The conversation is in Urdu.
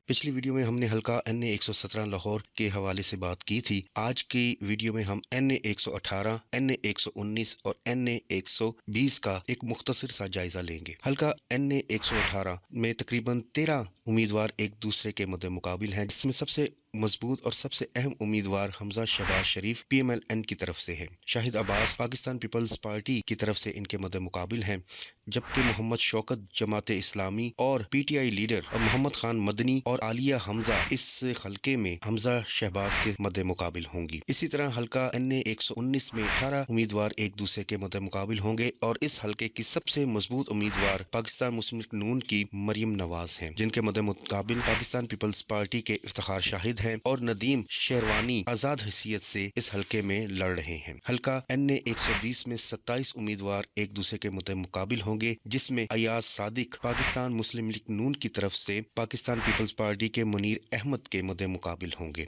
پچھلی ویڈیو میں ہم نے حلقہ این اے 117 لاہور کے حوالے سے بات کی تھی۔ آج کی ویڈیو میں ہم این اے 118، این اے 119 اور این اے 120 کا ایک مختصر سا جائزہ لیں گے۔ حلقہ این اے 118 میں تقریباً 13 امیدوار ایک دوسرے کے مد مقابل ہیں، جس میں سب سے مضبوط اور سب سے اہم امیدوار حمزہ شہباز شریف پی ایم ایل این کی طرف سے ہے۔ شاہد عباس پاکستان پیپلز پارٹی کی طرف سے ان کے مد مقابل ہیں، جبکہ محمد شوکت جماعت اسلامی اور پی ٹی آئی لیڈر اور محمد خان مدنی اور عالیہ حمزہ اس حلقے میں حمزہ شہباز کے مد مقابل ہوں گی۔ اسی طرح حلقہ این اے 119 میں 18 امیدوار ایک دوسرے کے مد مقابل ہوں گے، اور اس حلقے کی سب سے مضبوط امیدوار پاکستان مسلم لیگ نون کی مریم نواز ہیں، جن کے مد مقابل پاکستان پیپلز پارٹی کے افتخار شاہد ہیں اور ندیم شیروانی آزاد حیثیت سے اس حلقے میں لڑ رہے ہیں۔ حلقہ این اے 120 میں 27 امیدوار ایک دوسرے کے مد مقابل ہوں گے، جس میں ایاز صادق پاکستان مسلم لیگ نون کی طرف سے پاکستان پیپلز پارٹی کے منیر احمد کے مد مقابل ہوں گے۔